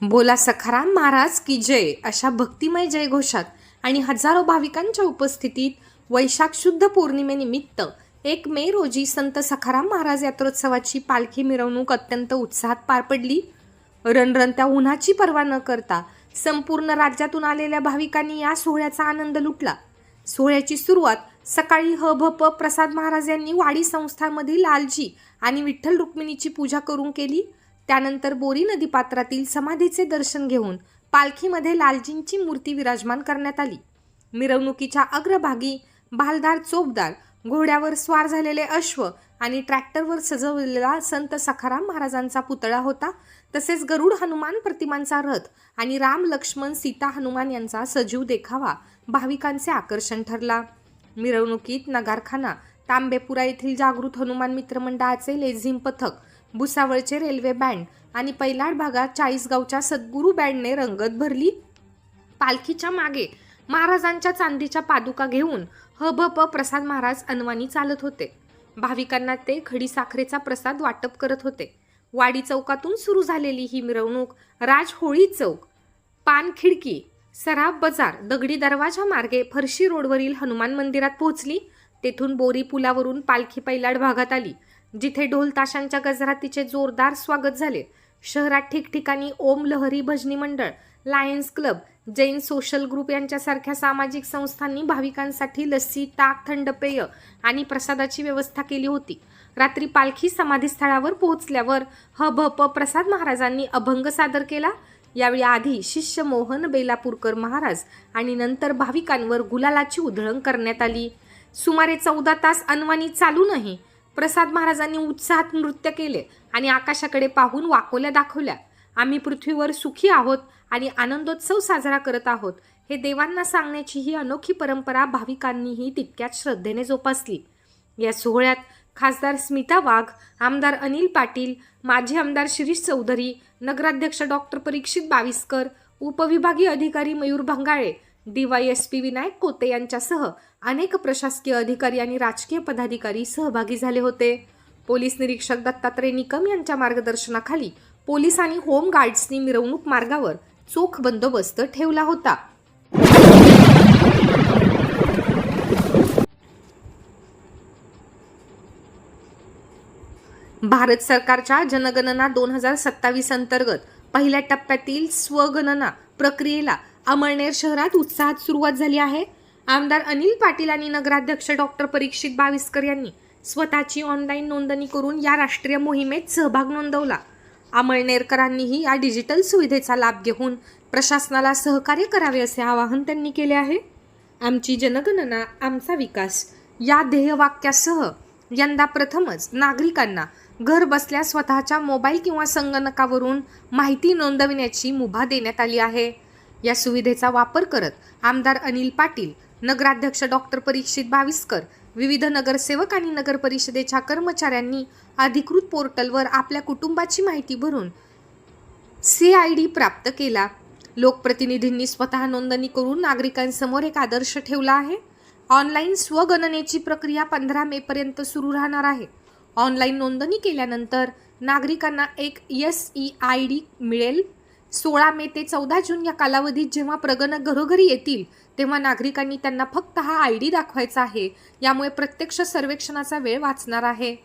बोला सखाराम महाराज की जय अशा भक्तिमय जयघोषात आणि हजारो भाविकांच्या उपस्थितीत वैशाख शुद्ध पौर्णिमेनिमित्त 1 मे रोजी संत सखाराम महाराज यात्रोत्सवाची पालखी मिरवणूक अत्यंत उत्साहात पार पडली. रणरणत्या उन्हाची पर्वा न करता संपूर्ण राज्यातून आलेल्या भाविकांनी या सोहळ्याचा आनंद लुटला. सोहळ्याची सुरुवात सकाळी हभप प्रसाद महाराज यांनी वाडी संस्थांमधील लालजी आणि विठ्ठल रुक्मिणीची पूजा करून केली. त्यानंतर बोरी नदी पात्रातील समाधीचे दर्शन घेऊन पालखीमध्ये लालजींची मूर्ती विराजमान करण्यात आली. मिरवणुकीच्या अग्रभागी भालदार चोपदार, घोड्यावर स्वार झालेले अश्व आणि ट्रॅक्टरवर सजवलेला संत सखाराम महाराजांचा पुतळा होता. तसेच गरुड हनुमान प्रतिमांचा रथ आणि राम लक्ष्मण सीता हनुमान यांचा सजीव देखावा भाविकांचे आकर्षण ठरला. मिरवणुकीत नगारखाना, तांबेपुरा येथील जागृत हनुमान मित्रमंडळाचे लेझिम पथक, भुसावळचे रेल्वे बँड आणि पैलाड भागात 40 गावच्या सद्गुरू बँडने रंगत भरली. पालखीच्या मागे महाराजांच्या चांदीच्या पादुका घेऊन हभप प्रसाद महाराज अनवाणी चालत होते. भाविकांना ते खडी साखरेचा प्रसाद वाटप करत होते. वाडी चौकातून सुरू झालेली ही मिरवणूक राज होळी चौक, पान खिडकी, सराफ बाजार, दगडी दरवाजा मार्गे फरशी रोडवरील हनुमान मंदिरात पोहोचली. तेथून बोरी पुलावरून पालखी पैलाड भागात आली, जिथे ढोल ताशांच्या गजरात तिचे जोरदार स्वागत झाले. शहरात ठिकठिकाणी ओम लहरी भजनी मंडळ, lions club, Jain social group यांच्यासारख्या सामाजिक संस्थांनी भाविकांसाठी लस्सी, ताक, थंड पेय आणि प्रसादाची व्यवस्था केली होती. रात्री पालखी समाधीस्थळावर पोहोचल्यावर हभप प्रसाद महाराजांनी अभंग सादर केला. यावेळी आधी शिष्य मोहन बेलापूरकर महाराज आणि नंतर भाविकांवर गुलालाची उधळण करण्यात आली. सुमारे 14 तास अनवाणी चालूनही प्रसाद महाराजांनी उत्साहात नृत्य केले आणि आकाशाकडे पाहून वाकोल्या दाखवल्या. आम्ही पृथ्वीवर सुखी आहोत आणि आनंदोत्सव साजरा करत आहोत हे देवांना सांगण्याची ही अनोखी परंपरा भाविकांनीही तितक्याच श्रद्धेने जोपासली. या सोहळ्यात खासदार स्मिता वाघ, आमदार अनिल पाटील, माजी आमदार शिरीष चौधरी, नगराध्यक्ष डॉक्टर परीक्षित बाविस्कर, उपविभागीय अधिकारी मयूर भंगाळे, DYSP विनायक कोते यांच्यासह अनेक प्रशासकीय अधिकारी आणि राजकीय पदाधिकारी सहभागी झाले होते. पोलीस निरीक्षक दत्तात्रय निकम यांच्या मार्गदर्शनाखाली पोलीस आणि होम गार्ड्सनी मिरवणूक मार्गावर चोख बंदोबस्त ठेवला होता. भारत सरकारच्या जनगणना 2027 अंतर्गत पहिल्या टप्प्यातील स्वगणना प्रक्रियेला अमळनेर शहरात उत्साहात सुरुवात झाली आहे. आमदार अनिल पाटील आणि नगराध्यक्ष डॉक्टर परीक्षित बाविस्कर यांनी स्वतःची ऑनलाईन नोंदणी करून या राष्ट्रीय मोहिमेत सहभाग नोंदवला. अमळनेरकरांनीही या डिजिटल सुविधेचा लाभ घेऊन प्रशासनाला सहकार्य करावे असे आवाहन त्यांनी केले आहे. आमची जनगणना आमचा विकास या ध्येयवाक्यासह यंदा प्रथमच नागरिकांना घर बसल्या स्वतःच्या मोबाईल किंवा संगणकावरून माहिती नोंदविण्याची मुभा देण्यात आली आहे. या सुविधेचा वापर करत आमदार अनिल पाटील, नगराध्यक्ष डॉक्टर परीक्षित बाविस्कर, विविध नगरसेवक आणि नगर परिषदेच्या कर्मचाऱ्यांनी अधिकृत पोर्टलवर आपल्या कुटुंबाची माहिती भरून CID प्राप्त केला. लोकप्रतिनिधींनी स्वतः नोंदणी करून नागरिकांसमोर एक आदर्श ठेवला आहे. ऑनलाईन स्वगणनेची प्रक्रिया 15 मे पर्यंत सुरू राहणार आहे. ऑनलाईन नोंदणी केल्यानंतर नागरिकांना एक SEID मिळेल. 16 मे ते 14 जून या कालावधीत जेव्हा प्रगणक घरोघरी येतील तेव्हा नागरिकांनी त्यांना फक्त हा ID दाखवायचा आहे. यामुळे प्रत्यक्ष सर्वेक्षणाचा वेळ वाचणार आहे.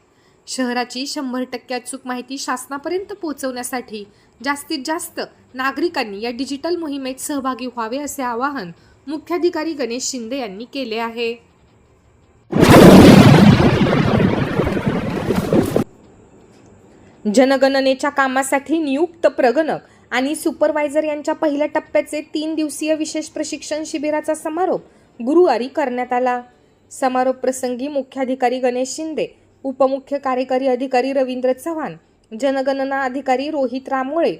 शहराची 100% अचूक माहिती शासनापर्यंत पोहोचवण्यासाठी जास्तीत जास्त नागरिकांनी या डिजिटल मोहिमेत सहभागी व्हावे असे आवाहन मुख्याधिकारी गणेश शिंदे यांनी केले आहे. जनगणनेच्या कामासाठी नियुक्त प्रगणक आणि सुपरवायझर यांच्या पहिल्या टप्प्याचे 3 दिवसीय विशेष प्रशिक्षण शिबिराचा समारोप गुरुवारी करण्यात आला. समारोप प्रसंगी मुख्याधिकारी गणेश शिंदे, उपमुख्य कार्यकारी अधिकारी रवींद्र चव्हाण, जनगणना अधिकारी रोहित रामोळे,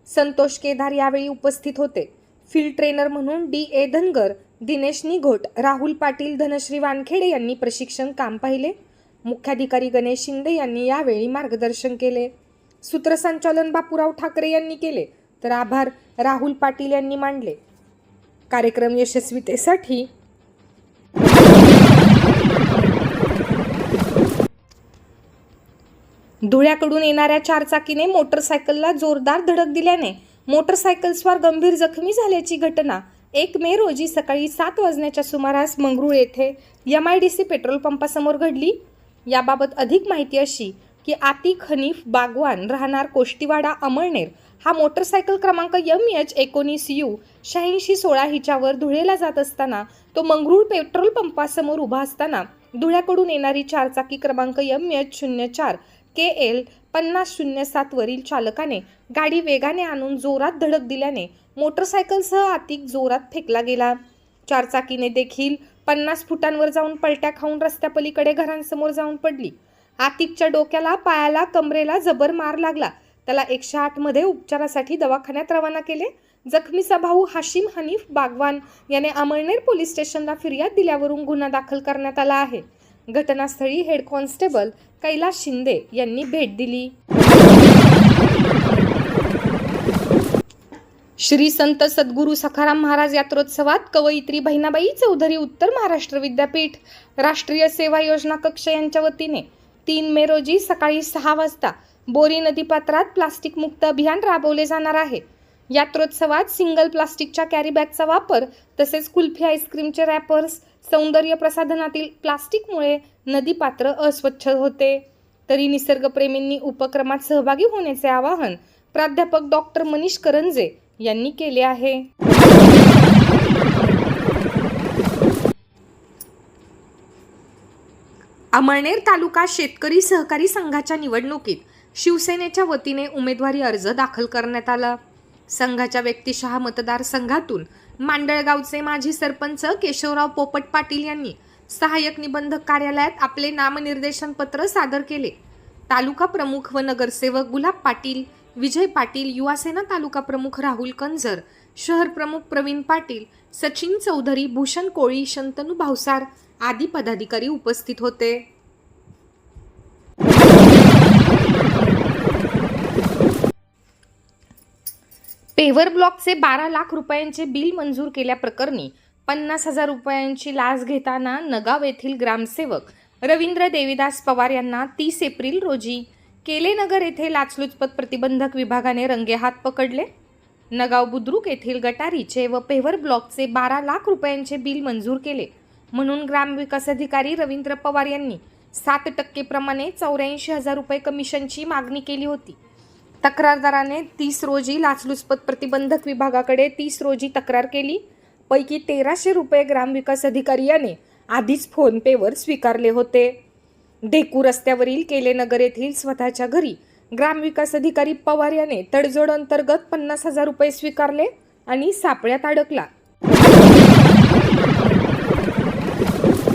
संतोष केदार यावेळी उपस्थित होते. फील्ड ट्रेनर म्हणून DA धनगर, दिनेश निघोट, राहुल पाटील, धनश्री वानखेडे यांनी प्रशिक्षण काम पाहिले. मुख्याधिकारी गणेश शिंदे यांनी यावेळी मार्गदर्शन केले. सूत्रसंचालन बापूराव ठाकरे यांनी केले तर आभार राहुल पाटील यांनी मानले. कार्यक्रम यशस्वीतेसाठी धुळ्याकडून येणाऱ्या 4 चाकीने मोटरसायकलला जोरदार धडक दिल्याने मोटरसायकलस्वार गंभीर जखमी झाल्याची घटना 1 मे रोजी सकाळी 7 वाजण्याच्या सुमारास मंगरूळ येथे MIDC पेट्रोल पंपासमोर घडली। याबाबत अधिक माहिती अशी की आतिक हनीफ बागवान राहणार कोष्टीवाडा अमळनेर हा मोटरसायकल क्रमांक MH19U 8616 हिच्यावर धुळेला जात असताना तो मंगरूळ पेट्रोल पंपासमोर उभा असताना धुळ्याकडून येणारी चारचाकी क्रमांक MH04 KL 5007 वरील चालकाने गाडी वेगाने आणून जोरात धडक दिल्याने मोटरसायकलसह आतिक जोरात फेकला गेला। चारचाकीने देखील 50 फुटांवर जाऊन पलट्या खाऊन रस्त्यापलीकडे घरांसमोर जाऊन पडली। आतिकच्या डोक्याला, पायाला, कमरेला जबर मार लागला। त्याला 108 मध्ये उपचारासाठी दवाखान्यात रवाना केले। जखमीचा भाऊ हाशिम हनीफ बागवान याने अमळनेर पोलीस स्टेशनला फिर्याद दिल्यावरून गुन्हा दाखल करण्यात आला आहे। घटनास्थळी हेड कॉन्स्टेबल कैलास शिंदे यांनी भेट दिली। श्री संत सद्गुरू सखाराम महाराज यात्रोत्सवात कवयित्री बहिणाबाई चौधरी उत्तर महाराष्ट्र विद्यापीठ राष्ट्रीय सेवा योजना कक्ष यांच्या वतीने 3 मे रोजी सकाळी 6 वाजता बोरी नदीपात्रात प्लास्टिक मुक्त अभियान राबवले जाणार आहे। यात्रोत्सवात सिंगल प्लास्टिकच्या कॅरी बॅगचा वापर तसेच कुल्फी आईस्क्रीमचे रॅपर्स, सौंदर्य प्रसाधनातील प्लास्टिकमुळे नदीपात्र अस्वच्छ होते। तरी निसर्गप्रेमींनी उपक्रमात सहभागी होण्याचे आवाहन प्राध्यापक डॉक्टर मनीष करंजे यांनी केले आहे। अमळनेर तालुका शेतकरी सहकारी संघाच्या निवडणुकीत शिवसेनेच्या वतीने उमेदवारी अर्ज दाखल करण्यात आला। संघाच्या व्यक्तिशः मतदारसंघातून मांडळगावचे माजी सरपंच केशवराव पोपट पाटील यांनी सहाय्यक निबंधक कार्यालयात आपले नामनिर्देशन पत्र सादर केले। तालुका प्रमुख व नगरसेवक गुलाब पाटील, विजय पाटील, युवासेना तालुका प्रमुख राहुल कंजर, शहर प्रमुख प्रवीण पाटील, सचिन चौधरी, भूषण कोळी, शंतनू भावसार आदी पदाधिकारी उपस्थित होते। पेव्हर ब्लॉकचे 12 लाख रुपयांचे बिल मंजूर केल्याप्रकरणी 50,000 रुपयांची लाच घेताना नगाव येथील ग्रामसेवक रवींद्र देवीदास पवार यांना 30 एप्रिल रोजी केलेनगर येथे लाचलुचपत प्रतिबंधक विभागाने रंगेहात पकडले। नगाव बुद्रुक येथील गटारीचे व पेव्हर ब्लॉकचे 12 लाख रुपयांचे बिल मंजूर केले म्हणून ग्रामविकास अधिकारी रवींद्र पवार यांनी 7% प्रमाणे 84,000 रुपये कमिशनची मागणी केली होती। तक्रारदाराने 30 रोजी लाचलुचपत प्रतिबंधक विभागाकडे 30 रोजी तक्रार केली। पैकी 1,300 रुपये ग्रामविकास अधिकारी याने आधीच फोन पेवर स्वीकारले होते। ढेकू रस्त्यावरील केलेनगर येथील स्वतःच्या घरी ग्रामविकास अधिकारी पवार याने तडजोड अंतर्गत 50,000 रुपये स्वीकारले आणि सापळ्यात अडकला।